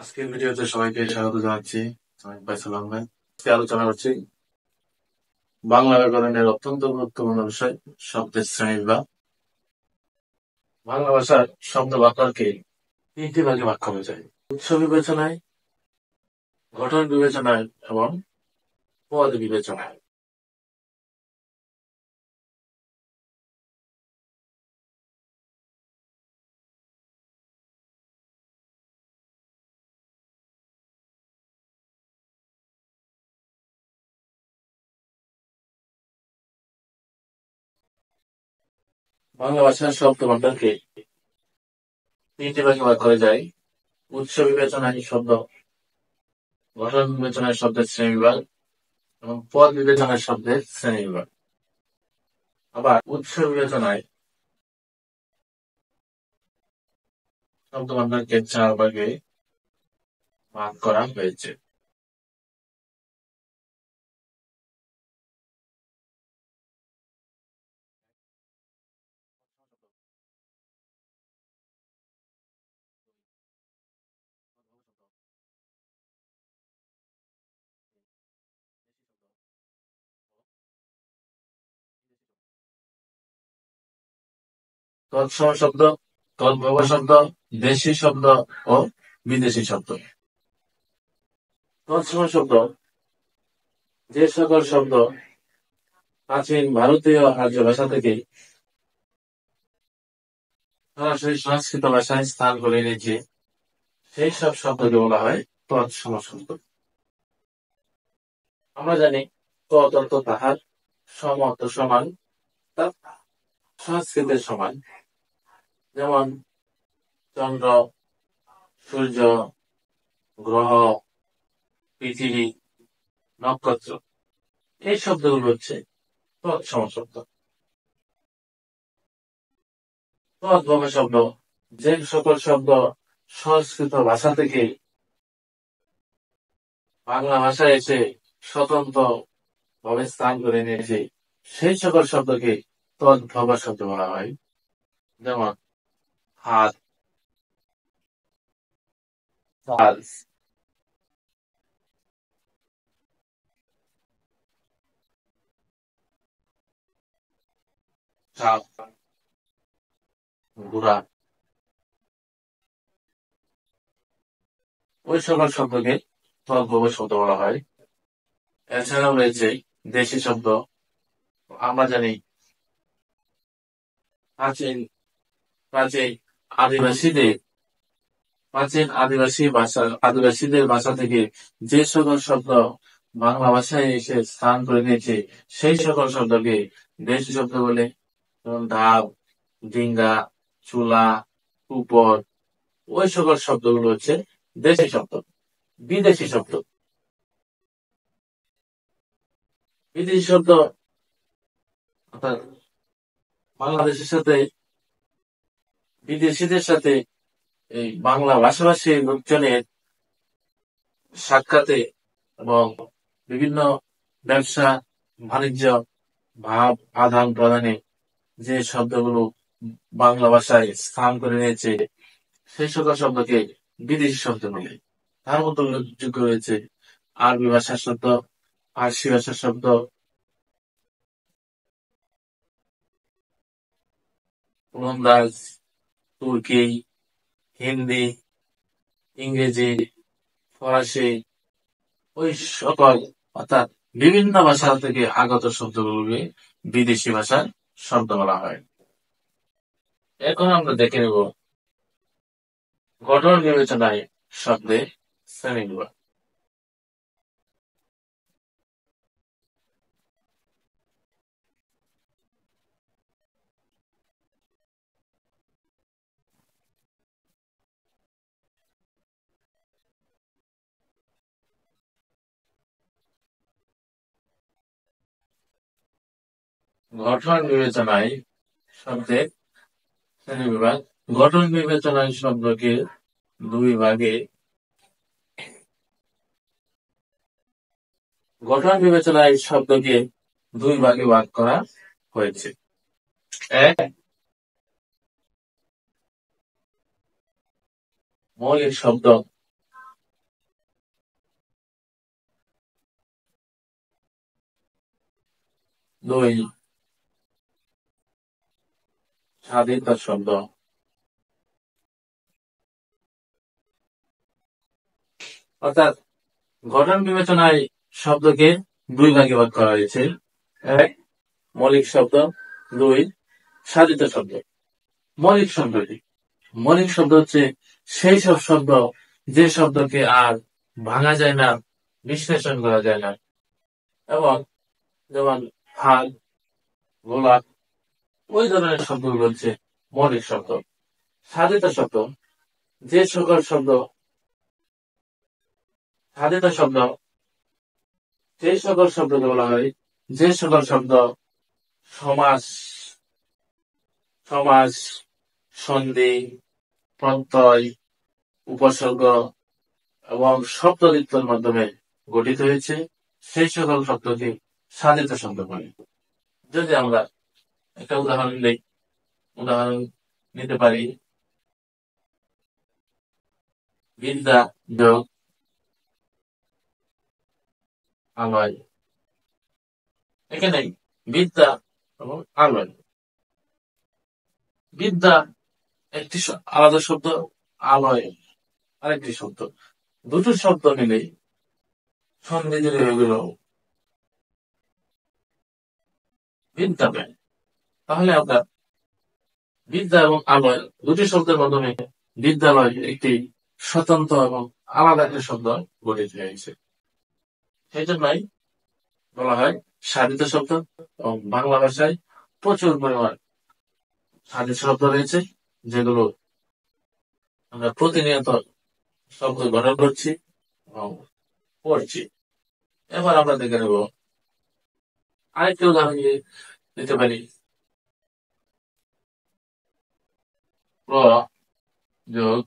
আজকের ভিডিওতে সবাইকে স্বাগত জানাচ্ছি। আমি ফয়সাল আহমেদ। আজকে আলোচনা করছি বাংলা ব্যাকরণের অত্যন্ত গুরুত্বপূর্ণ বিষয় শব্দের শ্রেণীবিভাগ। বাংলা ভাষার শব্দ বাক্যকে তিনটি ভাগে ভাগ করা যায়: উৎস বিবেচনায়, গঠন বিবেচনায় এবং পদ বিবেচনায়। বাংলা ভাষার শব্দ ভাণ্ডারকে তিনটি ভাগে ভাগ করা যায়: উৎস বিবেচনায় শব্দ, গঠন বিবেচনায় শব্দের শ্রেণীবিভাগ এবং পদ বিবেচনায় শব্দের শ্রেণীবিভাগ। আবার উৎস বিবেচনায় শব্দ ভাণ্ডারকে 4 ভাগে ভাগ করা হয়েছে। তৎসম শব্দ, তদ্ভব শব্দ, দেশি শব্দ ও বিদেশি শব্দ। তৎসম শব্দ যে সকল শব্দ প্রাচীন ভারতীয় আর্য ভাষা থেকে সরাসরি সংস্কৃত ভাষায় স্থান করে নিয়েছে, সেই সব শব্দকে বলা হয় তৎসম শব্দ। আমরা জানি তৎ অর্থ তাহার, সম অর্থ সমান, সংস্কৃতের সমান। যেমন চন্দ্র, সূর্য, গ্রহ, পৃথিবী, নক্ষত্র, এই শব্দগুলো হচ্ছে তৎসম শব্দ। তদ্ভব শব্দ যে সকল শব্দ সংস্কৃত ভাষা থেকে বাংলা ভাষায় এসে স্বতন্ত্র ভাবে স্থান করে নিয়েছে, সেই সকল শব্দকে তদ্ভব শব্দ বলা হয়। যেমন হাত, চাল, চাপ, গুড়া, ওই সকল শব্দকে তদ্ভব শব্দ বলা হয়। এছাড়াও রয়েছে দেশি শব্দ। আমরা জানি প্রাচীন প্রাচীন আদিবাসীদের ভাষা থেকে যে সকল শব্দ বাংলা ভাষায় এসে স্থান করে নিয়েছে, সেই সকল শব্দকে দেশি শব্দ বলে। যেমন ঢাব, ডিঙ্গা, চুলা, উপর, ওই সকল শব্দগুলো হচ্ছে দেশি শব্দ। বিদেশি শব্দ, বিদেশি শব্দ অর্থাৎ বাংলাদেশের সাথে বিদেশিদের সাথে এই বাংলা ভাষাভাষী লোকজনের সাক্ষাতে এবং বিভিন্ন ব্যবসা বাণিজ্য ভাব আদান প্রদানে যে শব্দগুলো বাংলা ভাষায় স্থান করে নিয়েছে, সেই সকল শব্দকে বিদেশি শব্দ বলে। তার মধ্যে উল্লেখযোগ্য রয়েছে আরবি ভাষার শব্দ, ফার্সি ভাষার শব্দ, ওলন্দাজ, তুর্কি, হিন্দি, ইংরেজি, ফরাসি, ওই সকল অর্থাৎ বিভিন্ন ভাষা থেকে আগত শব্দগুলোকে বিদেশি ভাষার শব্দ বলা হয়। এখন আমরা দেখে নেব গঠন বিবেচনায় শব্দের শ্রেণীবিভাগ। গঠন বিবেচনায় শব্দের শ্রেণীবিভাগ। গঠন বিবেচনায় শব্দকে দুই ভাগে গঠন বিবেচনায় শব্দকে দুই ভাগে ভাগ করা হয়েছে। এক, মৌলিক শব্দ দুই স্বাধীনতা শব্দ। অর্থাৎ গঠন বিবেচনায় শব্দকে দুই ভাগে ভাগ করা হয়েছে। এক, মৌলিক শব্দ। দুই, সাধিত শব্দ। মৌলিক শব্দটি, মৌলিক শব্দ হচ্ছে সেই সব শব্দ যে শব্দকে আর ভাঙা যায় না, বিশ্লেষণ করা যায় না, এবং যেমন হাল, গোলাপ, ওই ধরনের শব্দগুলো হচ্ছে মৌলিক শব্দ। সাধিত শব্দ, যে সকল শব্দ সাধিত শব্দ, যে সকল শব্দকে বলা হয়, যে সকল শব্দ সমাস, সমাস, সন্ধি, প্রত্যয়, উপসর্গ এবং শব্দযুক্তের মাধ্যমে গঠিত হয়েছে, সেই সকল শব্দকে সাধিত শব্দ বলে। যদি আমরা একটা উদাহরণ দিই, উদাহরণ নিতে পারি বিদ্যা যোগ আলয়। এখানে বিদ্যা এবং আলয়, বিদ্যা একটি আলাদা শব্দ, আলয় আরেকটি শব্দ। দুটো শব্দ মিলে সন্ধি যদি হয়ে গেল বিদ্যা পেন, তাহলে আমরা বিদ্যা এবং আলয় দুটি শব্দের মাধ্যমে বিদ্যালয় একটি স্বতন্ত্র এবং আলাদা একটি শব্দ গঠিত হয়েছে। সেই জন্যই বলা হয় সাধিত শব্দ। এবং বাংলা ভাষায় প্রচুর পরিমাণ সাধিত শব্দ রয়েছে, যেগুলো আমরা প্রতিনিয়ত শব্দ গঠন করছি এবং পড়ছি। এবার আমরা দেখে নেব আরেকটি উদাহরণ দিতে পারি। প্র যোগ